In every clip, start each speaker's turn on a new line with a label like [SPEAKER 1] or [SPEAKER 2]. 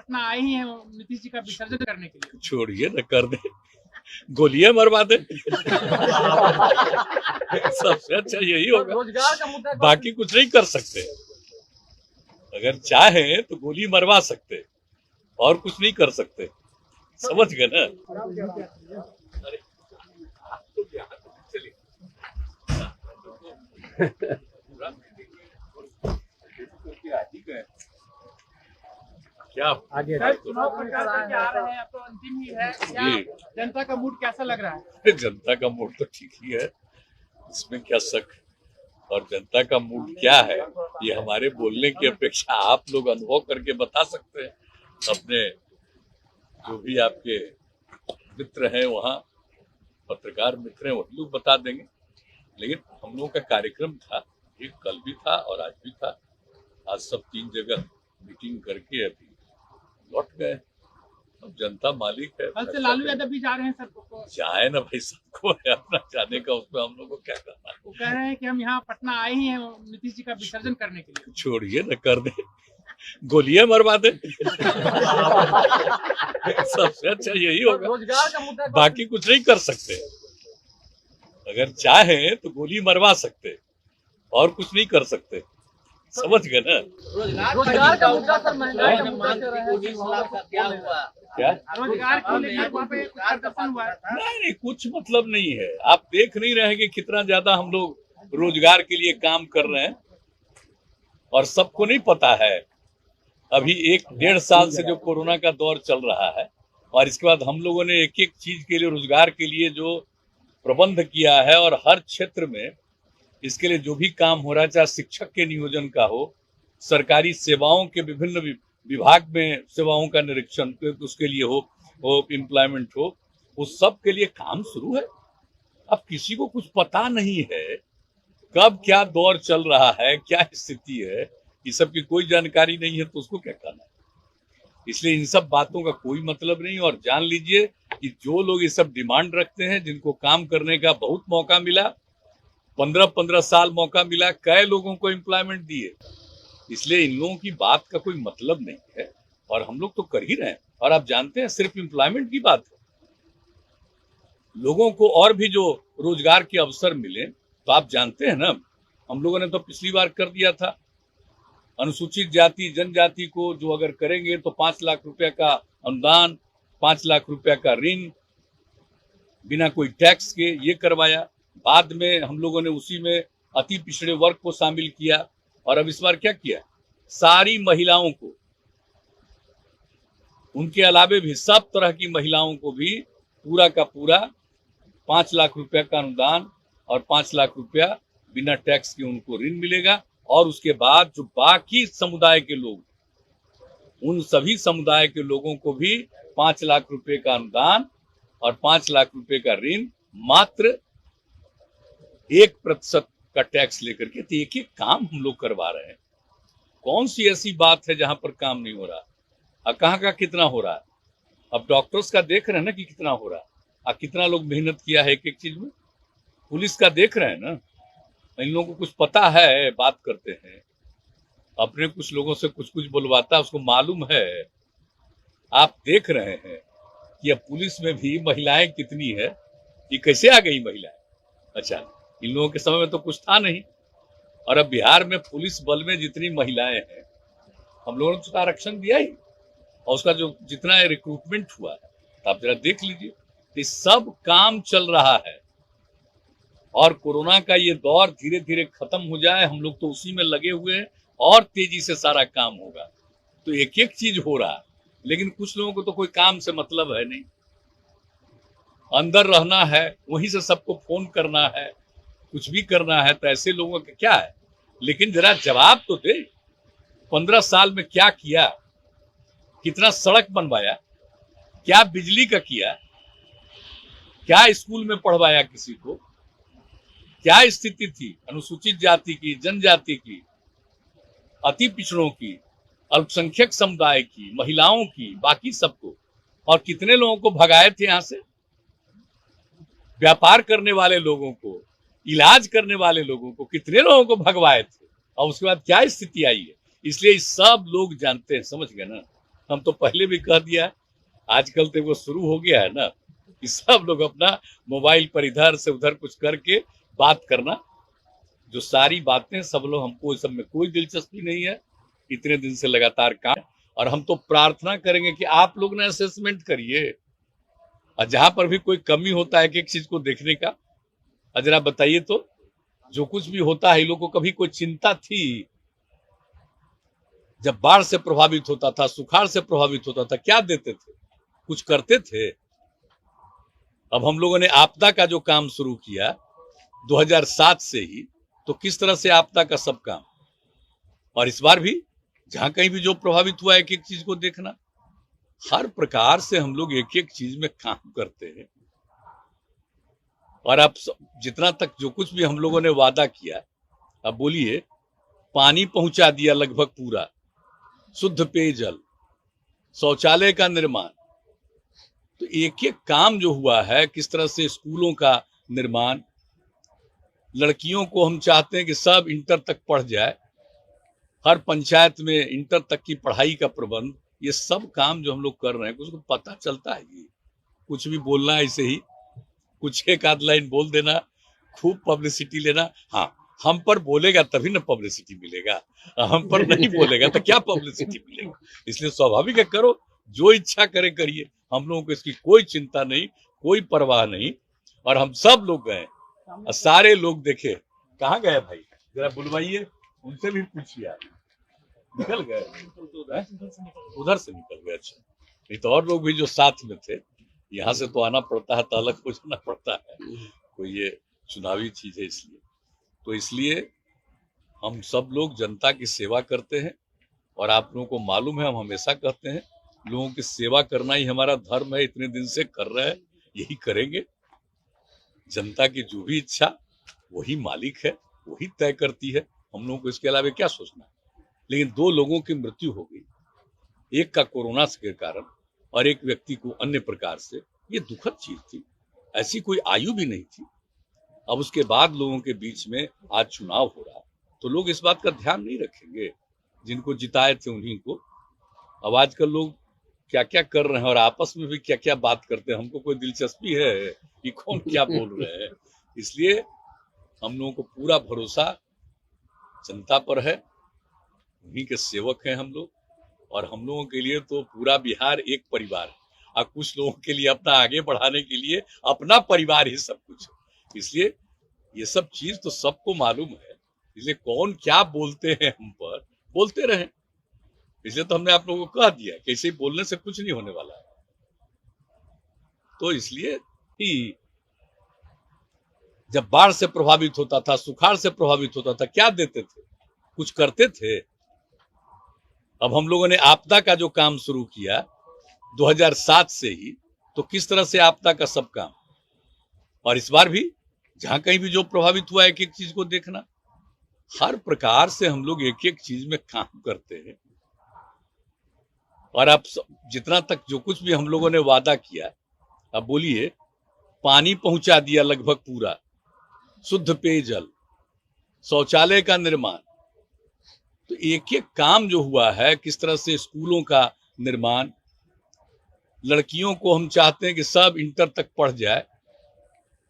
[SPEAKER 1] पटना आए ही हैं नीतीश जी का विसर्जन करने के लिए।
[SPEAKER 2] छोड़िए न, कर दे, गोलियां मरवा दे। सबसे अच्छा यही होगा,
[SPEAKER 1] रोजगार का मुद्दा
[SPEAKER 2] बाकी कुछ नहीं कर सकते। अगर चाहे तो गोली मरवा सकते और कुछ नहीं कर सकते, समझ गए ना। अरे, आप तो बिहार में चलिए। क्या
[SPEAKER 1] आगे चुनाव प्रचार करके आ रहे हैं, अब तो अंतिम ही है, क्या जनता का मूड कैसा लग रहा है?
[SPEAKER 2] जनता का मूड तो ठीक ही है, इसमें क्या शक। और जनता का मूड क्या है ये हमारे बोलने की अपेक्षा आप लोग अनुभव करके बता सकते हैं। अपने जो भी आपके मित्र हैं वहाँ, पत्रकार मित्र हैं, वही लोग बता देंगे। लेकिन हम लोगों का कार्यक्रम था, ये कल भी था और आज भी था। आज सब 3 जगह मीटिंग करके अभी लौट गए। अब जनता मालिक है।
[SPEAKER 1] कल से लालू यादव भी जा रहे हैं सर।
[SPEAKER 2] जाए ना भाई, सबको है अपना जाने का, उसमें हम लोग को क्या करना है।
[SPEAKER 1] वो कह रहे हैं कि हम यहाँ पटना आए ही हैं नीतीश जी का विसर्जन करने के लिए।
[SPEAKER 2] छोड़िए न, कर दे, गोलियां मरवा दे। सबसे अच्छा यही होगा,
[SPEAKER 1] रोजगार का मुद्दा
[SPEAKER 2] बाकी कुछ नहीं कर सकते। अगर चाहे तो गोली मरवा सकते और कुछ नहीं कर सकते, समझ गए ना।
[SPEAKER 1] रोजगार का मुद्दा सर, महंगाई का मुद्दा
[SPEAKER 3] क्या हुआ?
[SPEAKER 2] क्या
[SPEAKER 1] रोजगार के लिए वहाँ पे कुछ प्रदर्शन हुआ है?
[SPEAKER 2] नहीं, कुछ मतलब नहीं है। आप देख नहीं रहे कि कितना ज्यादा हम लोग रोजगार के लिए काम कर रहे हैं, और सबको नहीं पता है। अभी 1-1.5 साल से जो कोरोना का दौर चल रहा है, और इसके बाद हम लोगों ने एक एक चीज के लिए, रोजगार के लिए जो प्रबंध किया है, और हर क्षेत्र में इसके लिए जो भी काम हो रहा है, चाहे शिक्षक के नियोजन का हो, सरकारी सेवाओं के विभिन्न विभाग में सेवाओं का निरीक्षण उसके लिए हो एम्प्लॉयमेंट हो, उस सब के लिए काम शुरू है। अब किसी को कुछ पता नहीं है कब क्या दौर चल रहा है, क्या स्थिति है, ये सब की कोई जानकारी नहीं है, तो उसको क्या करना है। इसलिए इन सब बातों का कोई मतलब नहीं। और जान लीजिए कि जो लोग ये सब डिमांड रखते हैं, जिनको काम करने का बहुत मौका मिला, 15-15 साल मौका मिला, कई लोगों को एम्प्लॉयमेंट दिए, इसलिए इन लोगों की बात का कोई मतलब नहीं है। और हम लोग तो कर ही रहे हैं। और आप जानते हैं, सिर्फ एम्प्लॉयमेंट की बात है, लोगों को और भी जो रोजगार के अवसर मिले, तो आप जानते हैं ना, हम लोगों ने तो पिछली बार कर दिया था, अनुसूचित जाति जनजाति को जो अगर करेंगे तो 5 लाख रुपए का अनुदान, 5 लाख रुपए का ऋण बिना कोई टैक्स के, ये करवाया। बाद में हम लोगों ने उसी में अति पिछड़े वर्ग को शामिल किया। और अब इस बार क्या किया, सारी महिलाओं को, उनके अलावे भी सब तरह की महिलाओं को भी पूरा का पूरा 5 लाख रुपया का अनुदान और 5 लाख रुपया बिना टैक्स के उनको ऋण मिलेगा। और उसके बाद जो बाकी समुदाय के लोग, उन सभी समुदाय के लोगों को भी 5 लाख रुपए का अनुदान और 5 लाख रुपए का ऋण, मात्र 1% का टैक्स लेकर के। तो एक एक काम हम लोग करवा रहे हैं। कौन सी ऐसी बात है जहां पर काम नहीं हो रहा, और कहाँ का कितना हो रहा है। अब डॉक्टर्स का देख रहे हैं ना कि कितना हो रहा है, और कितना लोग मेहनत किया है एक एक चीज में। पुलिस का देख रहे हैं ना, इन लोगों को कुछ पता है, बात करते हैं, अपने कुछ लोगों से कुछ कुछ बुलवाता है, उसको मालूम है। आप देख रहे हैं कि अब पुलिस में भी महिलाएं कितनी है, ये कैसे आ गई महिलाएं। अच्छा, इन लोगों के समय में तो कुछ था नहीं। और अब बिहार में पुलिस बल में जितनी महिलाएं हैं, हम लोगों ने उसका आरक्षण दिया ही, और उसका जो जितना रिक्रूटमेंट हुआ है, तो आप जरा देख लीजिए। ये सब काम चल रहा है, और कोरोना का ये दौर धीरे धीरे खत्म हो जाए, हम लोग तो उसी में लगे हुए हैं, और तेजी से सारा काम होगा। तो एक एक चीज हो रहा है, लेकिन कुछ लोगों को तो कोई काम से मतलब है नहीं, अंदर रहना है, वहीं से सबको फोन करना है, कुछ भी करना है। तो ऐसे लोगों का क्या है, लेकिन जरा जवाब तो दे। 15 साल में क्या किया, कितना सड़क बनवाया, क्या बिजली का किया, क्या स्कूल में पढ़वाया किसी को, क्या स्थिति थी अनुसूचित जाति की, जनजाति की, अति पिछड़ों की, अल्पसंख्यक समुदाय की, महिलाओं की, बाकी सबको। और कितने लोगों को भगाए थे यहां से, व्यापार करने वाले लोगों को, इलाज करने वाले लोगों को, कितने लोगों को भगवाए थे, और उसके बाद क्या स्थिति आई है। इसलिए सब लोग जानते हैं, समझ गए ना। हम तो पहले भी कह दिया है, आजकल तो वो शुरू हो गया है ना कि सब लोग अपना मोबाइल पर इधर से उधर कुछ करके बात करना, जो सारी बातें सब लोग, हमको इस सब में कोई दिलचस्पी नहीं है। इतने दिन से लगातार काम, और हम तो प्रार्थना करेंगे कि आप लोग ना असेसमेंट करिए, और जहां पर भी कोई कमी होता है एक एक चीज को देखने का, जरा बताइए तो, जो कुछ भी होता है इन लोगों को कभी कोई चिंता थी? जब बाढ़ से प्रभावित होता था, सुखाड़ से प्रभावित होता था, क्या देते थे? कुछ करते थे? अब हम लोगों ने आपदा का जो काम शुरू किया 2007 से ही, तो किस तरह से आपदा का सब काम, और इस बार भी जहां कहीं भी जो प्रभावित हुआ एक एक चीज को देखना, हर प्रकार से हम लोग एक एक चीज में काम करते हैं। और अब जितना तक जो कुछ भी हम लोगों ने वादा किया, अब बोलिए, पानी पहुंचा दिया लगभग पूरा, शुद्ध पेयजल, शौचालय का निर्माण, तो एक एक काम जो हुआ है, किस तरह से स्कूलों का निर्माण, लड़कियों को हम चाहते हैं कि सब इंटर तक पढ़ जाए, हर पंचायत में इंटर तक की पढ़ाई का प्रबंध, ये सब काम जो हम लोग कर रहे हैं, उसको पता चलता है कि कुछ भी बोलना ऐसे ही, कुछ एक आध लाइन बोल देना, खूब पब्लिसिटी लेना। हाँ, हम पर बोलेगा तभी ना पब्लिसिटी मिलेगा, हम पर नहीं बोलेगा तो क्या पब्लिसिटी मिलेगा? इसलिए स्वाभाविक है, करो, जो इच्छा करे करिए, हम लोगों को इसकी कोई चिंता नहीं, कोई परवाह नहीं। और हम सब लोग गए, सारे लोग देखे, कहाँ गए भाई, जरा बुलवाइए, उनसे भी पूछिए। आप निकल गए? उधर से निकल गए? अच्छा, नहीं तो और लोग भी जो साथ में थे, यहाँ से तो आना पड़ता है, तो अलग हो जाना पड़ता है, कोई ये चुनावी चीज है इसलिए। तो इसलिए हम सब लोग जनता की सेवा करते हैं, और आप लोगों को मालूम है, हम हमेशा कहते हैं, लोगों की सेवा करना ही हमारा धर्म है, इतने दिन से कर रहे हैं, यही करेंगे। जनता की जो भी इच्छा वही मालिक है, वही तय करती है, हम लोगों को इसके अलावा क्या सोचना है। लेकिन 2 लोगों की मृत्यु हो गई, एक का कोरोना के कारण और एक व्यक्ति को अन्य प्रकार से, ये दुखद चीज थी, ऐसी कोई आयु भी नहीं थी। अब उसके बाद लोगों के बीच में आज चुनाव हो रहा, तो लोग इस बात का ध्यान नहीं रखेंगे, जिनको जिताए थे उन्हीं को। अब आजकल लोग क्या क्या कर रहे हैं और आपस में भी क्या क्या बात करते हैं, हमको कोई दिलचस्पी है कि कौन क्या बोल रहे हैं? इसलिए हम लोगों को पूरा भरोसा जनता पर है, उन्हीं के सेवक हैं हम लोग, और हम लोगों के लिए तो पूरा बिहार एक परिवार है, और कुछ लोगों के लिए अपना आगे बढ़ाने के लिए अपना परिवार ही सब कुछ है। इसलिए ये सब चीज तो सबको मालूम है, इसलिए कौन क्या बोलते हैं हम पर, बोलते रहें। इसलिए तो हमने आप लोगों को कह दिया कि ऐसे ही बोलने से कुछ नहीं होने वाला है। तो इसलिए ही जब बाढ़ से प्रभावित होता था, सुखाड़ से प्रभावित होता था, क्या देते थे? कुछ करते थे? अब हम लोगों ने आपदा का जो काम शुरू किया 2007 से ही, तो किस तरह से आपदा का सब काम, और इस बार भी जहां कहीं भी जो प्रभावित हुआ एक एक चीज को देखना, हर प्रकार से हम लोग एक एक चीज में काम करते हैं। और अब जितना तक जो कुछ भी हम लोगों ने वादा किया, अब बोलिए, पानी पहुंचा दिया लगभग पूरा, शुद्ध पेयजल, शौचालय का निर्माण, तो एक एक काम जो हुआ है, किस तरह से स्कूलों का निर्माण, लड़कियों को हम चाहते हैं कि सब इंटर तक पढ़ जाए,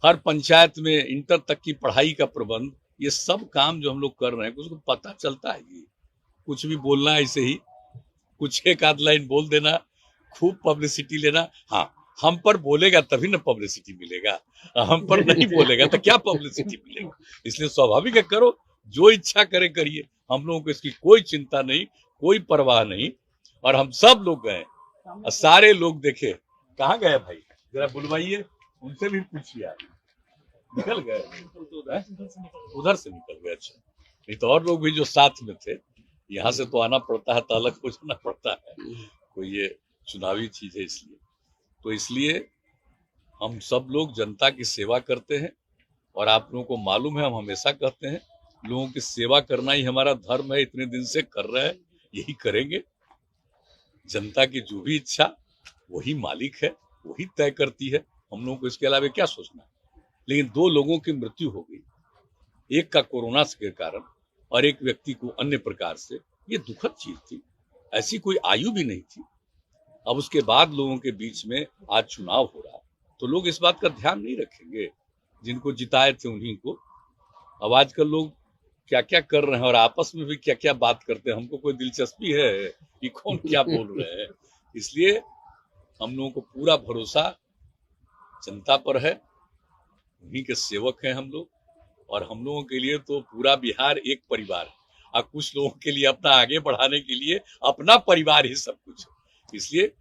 [SPEAKER 2] हर पंचायत में इंटर तक की पढ़ाई का प्रबंध, ये सब काम जो हम लोग कर रहे हैं, उसको पता चलता है कि कुछ भी बोलना ऐसे ही, कुछ एक आध लाइन बोल देना, खूब पब्लिसिटी लेना। हाँ, हम पर बोलेगा तभी ना पब्लिसिटी मिलेगा, हम पर नहीं बोलेगा तो क्या पब्लिसिटी मिलेगा? इसलिए स्वाभाविक है, करो, जो इच्छा करे करिए, हम लोगों को इसकी कोई चिंता नहीं, कोई परवाह नहीं। और हम सब लोग गए, सारे लोग देखे, कहाँ गए भाई, जरा बुलवाइए, उनसे भी पूछिए। आप निकल गए? उधर से निकल गए? अच्छा, नहीं तो और लोग भी जो साथ में थे, यहाँ से तो आना पड़ता है, तो अलग हो जाना पड़ता है, कोई ये चुनावी चीज है इसलिए। तो इसलिए हम सब लोग जनता की सेवा करते हैं, और आप लोगों को मालूम है, हम हमेशा कहते हैं, लोगों की सेवा करना ही हमारा धर्म है, इतने दिन से कर रहे हैं, यही करेंगे। जनता की जो भी इच्छा वही मालिक है, वही तय करती है, हम लोगों को इसके अलावा क्या सोचना है। लेकिन 2 लोगों की मृत्यु हो गई, एक का कोरोना के कारण और एक व्यक्ति को अन्य प्रकार से, ये दुखद चीज थी, ऐसी कोई आयु भी नहीं थी। अब उसके बाद लोगों के बीच में आज चुनाव हो रहा, तो लोग इस बात का ध्यान नहीं रखेंगे। जिनको जिताए थे उन्हीं को। अब आजकल लोग क्या क्या कर रहे हैं और आपस में भी क्या क्या बात करते हैं, हमको कोई दिलचस्पी है कि कौन क्या बोल रहे हैं। इसलिए हम लोगों को पूरा भरोसा जनता पर है, उन्हीं के सेवक हैं हम लोग, और हम लोगों के लिए तो पूरा बिहार एक परिवार है, और कुछ लोगों के लिए अपना आगे बढ़ाने के लिए अपना परिवार ही सब कुछ है। इसलिए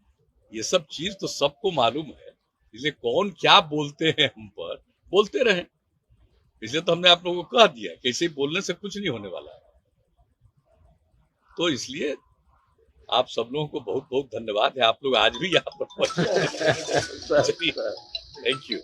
[SPEAKER 2] ये सब चीज तो सबको मालूम है, इसलिए कौन क्या बोलते हैं हम पर, बोलते रहें। इसलिए तो हमने आप लोगों को कह दिया कि ऐसे ही बोलने से कुछ नहीं होने वाला है। तो इसलिए आप सब लोगों को बहुत बहुत धन्यवाद है, आप लोग आज भी यहाँ पर पहुंचे। Thank you.